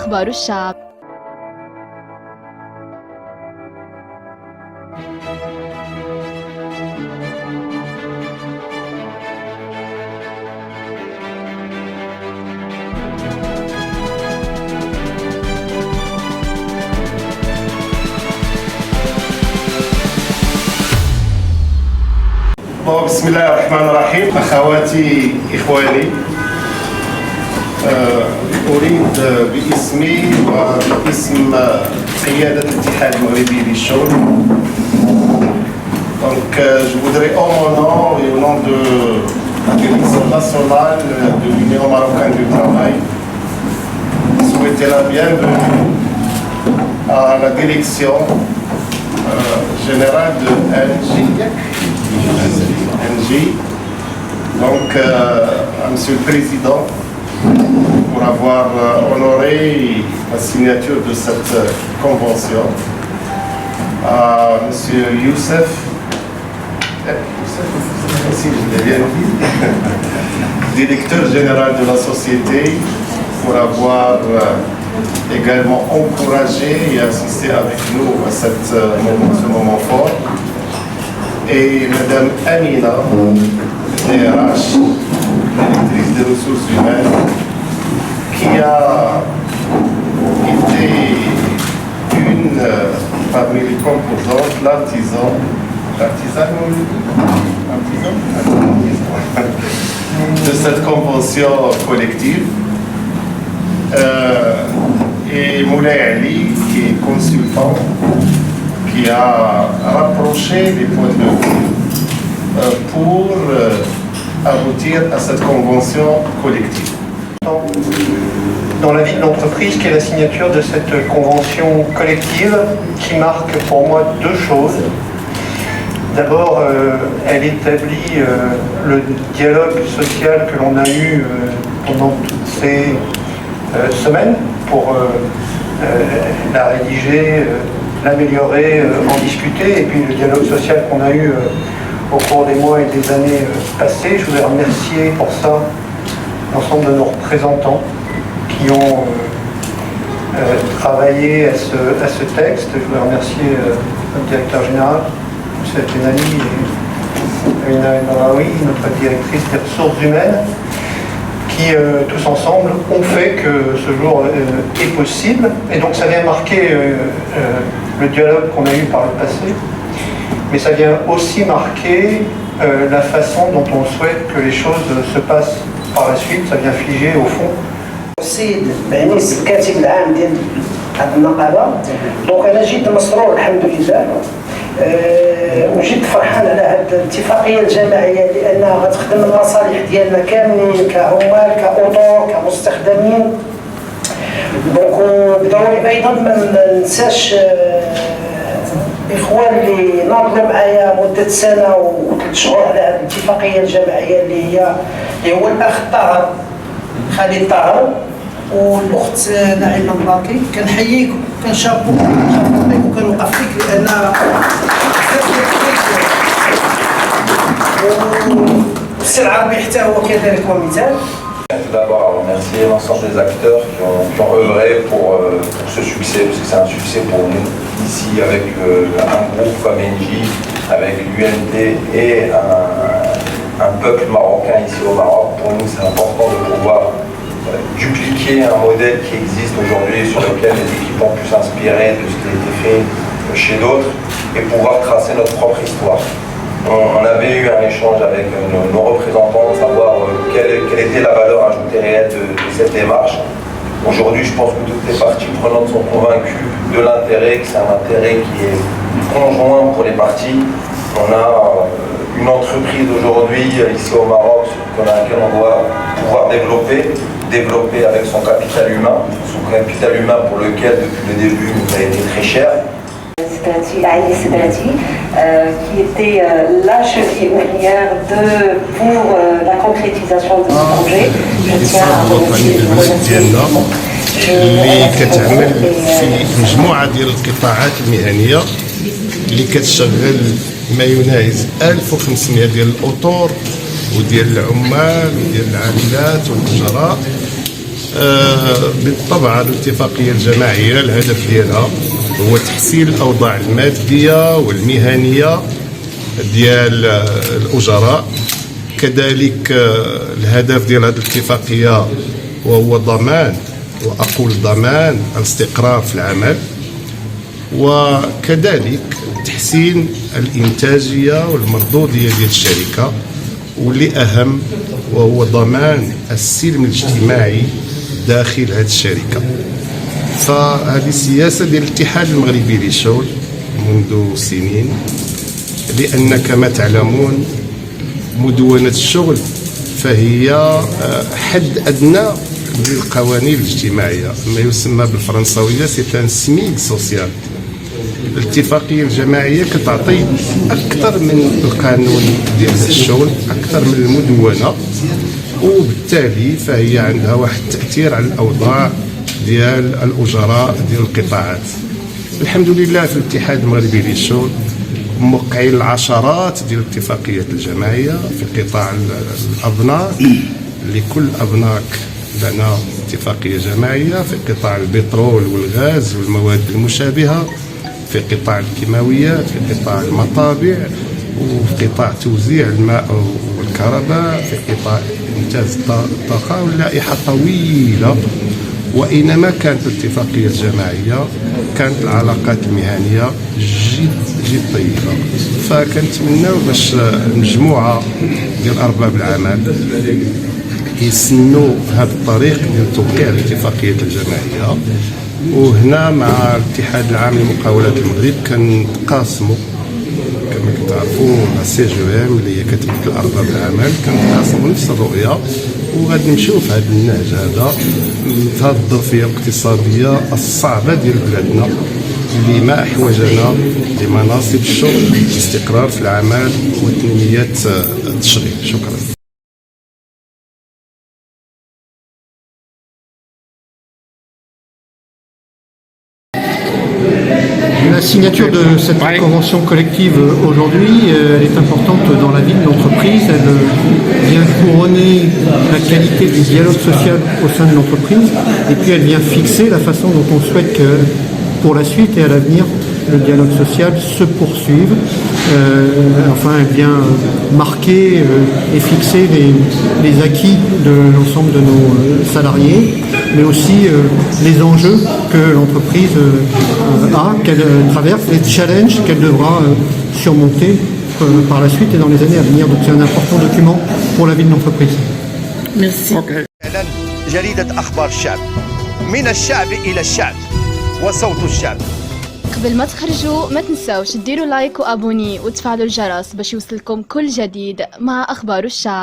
أخبار الشعب. بسم الله الرحمن الرحيم. أخواتي إخواني، أريد باسمي وباسم قيادة الاتحاد المغربي للشغل donc je voudrais au nom et au nom de la direction nationale de l'Union marocaine du travail souhaiter la bienvenue à la direction générale de NG. Donc à Monsieur le Président pour avoir honoré la signature de cette convention, à Monsieur Youssef, si je l'ai bien dit, directeur général de la société, pour avoir également encouragé et assisté avec nous à ce moment fort. Et Madame Amina, DRH, directrice des ressources humaines, qui a été une parmi les composantes, l'artisan de cette convention collective. Et Moulay Ali, qui est consultant, qui a rapproché les points de vue pour aboutir à cette convention collective. Dans la vie de l'entreprise, qui est la signature de cette convention collective qui marque pour moi deux choses. D'abord, elle établit le dialogue social que l'on a eu pendant toutes ces semaines pour la rédiger, l'améliorer, en discuter, et puis le dialogue social qu'on a eu au cours des mois et des années passées. Je voudrais remercier pour ça l'ensemble de nos représentants qui ont travaillé à ce texte. Je voudrais remercier notre directeur général, M. Tenani, et Amina El-Maraoui, notre directrice des ressources humaines, qui tous ensemble ont fait que ce jour est possible. Et donc ça vient marquer le dialogue qu'on a eu par le passé, mais ça vient aussi marquer la façon dont on souhaite que les choses se passent par la suite. Ça vient figer au fond. السيد بعنيس الكاتب العام ديال هذه النقابه. دونك انا جيت مسرور الحمد لله، وجيت فرحان على هذه الاتفاقيه الجماعيه لانها غتخدم المصالح ديالنا كاملين كعمال كاطور كمستخدمين. دونك بدوري ايضا ما ننساش الاخوان اللي ناضلوا معايا مده سنه و3 شهور على هذه الاتفاقيه الجماعيه اللي هو الاخ طاهر خالد طاهر والاخت نعيمه مباكي. كنحييك وكنشابوك وكنوقف فيك لان السي العربي حتى هو كذلك ومثال. Tout d'abord à remercier l'ensemble des acteurs qui ont œuvré pour ce succès, parce que c'est un succès pour nous, ici avec un groupe comme NJ, avec l'UNT et un peuple marocain ici au Maroc. Pour nous c'est important de pouvoir dupliquer un modèle qui existe aujourd'hui sur lequel les équipes ont pu s'inspirer de ce qui a été fait chez d'autres et pouvoir tracer notre propre histoire. On avait eu un échange avec nos représentants, savoir quelle était la valeur ajoutée réelle de cette démarche. Aujourd'hui, je pense que toutes les parties prenantes sont convaincues de l'intérêt, que c'est un intérêt qui est conjoint pour les parties. On a une entreprise aujourd'hui ici au Maroc sur laquelle on doit pouvoir développer avec son capital humain pour lequel depuis le début nous a été très cher. Qui était la cheville ouvrière pour la concrétisation de ce projet. Je tiens à remercier اللي كتعمل في مجموعه ديال القطاعات المهنيه اللي كتشغل ما يناهز 1500 ديال الاطور وديال العمال وديال العاملات والأجراء بالطبع الاتفاقية الجماعية الهدف ديالها هو تحسين الأوضاع المادية والمهنية ديال الأجراء. كذلك الهدف ديال هذه الاتفاقية وهو ضمان، وأقول ضمان الاستقرار في العمل، وكذلك تحسين الإنتاجية والمردودية ديال الشركة، واللي أهم وهو ضمان السلم الاجتماعي داخل هذه الشركة. فهذه السياسة ديال الاتحاد المغربي للشغل منذ سنين، لأن كما تعلمون مدونة الشغل فهي حد أدنى للقوانين الاجتماعية، ما يسمى بالفرنساوية سي سميك سوسيال. الاتفاقية الجماعية كتعطي أكثر من القانون ديال الشغل، أكثر من المدونة، وبالتالي فهي عندها واحد التأثير على الأوضاع ديال الأجراء ديال القطاعات. الحمد لله في الاتحاد المغربي للشغل موقعين العشرات ديال الاتفاقيات الجماعية في قطاع الأبناك، لكل أبناك لنا اتفاقية جماعية، في قطاع البترول والغاز والمواد المشابهة، في قطاع الكيماويات، في قطاع المطابع، وفي قطاع توزيع الماء والكهرباء، في قطاع إنتاج الطاقة، واللائحة طويلة. وإنما كانت الاتفاقية الجماعية كانت العلاقات المهنية جد طيبة. فكنتمناو باش المجموعة ديال أرباب العمل يسنوا هذا الطريق ديال توقيع الاتفاقيات الجماعية. وهنا مع الاتحاد العام لمقاولات المغرب كنتقاسموا كما كتعرفوا مع سي جو ام اللي هي كتمثل أرباب العمل، كنتقاسموا نفس الرؤية، وغادي نمشيو في هذا النهج هذا في هذه الظرفية الاقتصادية الصعبة ديال بلادنا، اللي ما أحوجنا لمناصب الشغل، الاستقرار في العمل وتنمية التشغيل. شكرا. La signature de cette convention collective aujourd'hui, elle est importante dans la vie de l'entreprise. Elle vient couronner la qualité du dialogue social au sein de l'entreprise, et puis elle vient fixer la façon dont on souhaite que pour la suite et à l'avenir le dialogue social se poursuive. Enfin, elle vient marquer et fixer les acquis de l'ensemble de nos salariés, mais aussi les enjeux que l'entreprise a, qu'elle traverse, les challenges qu'elle devra surmonter par la suite et dans les années à venir. Donc c'est un important document pour la vie de l'entreprise. Merci. جريدة أخبار الشعب، من الشعب إلى الشعب وصوت الشعب. قبل ما تخرجوا ما تنساوش ديروا لايك وابوني وتفعلوا الجرس باش يوصلكم كل جديد مع أخبار الشعب.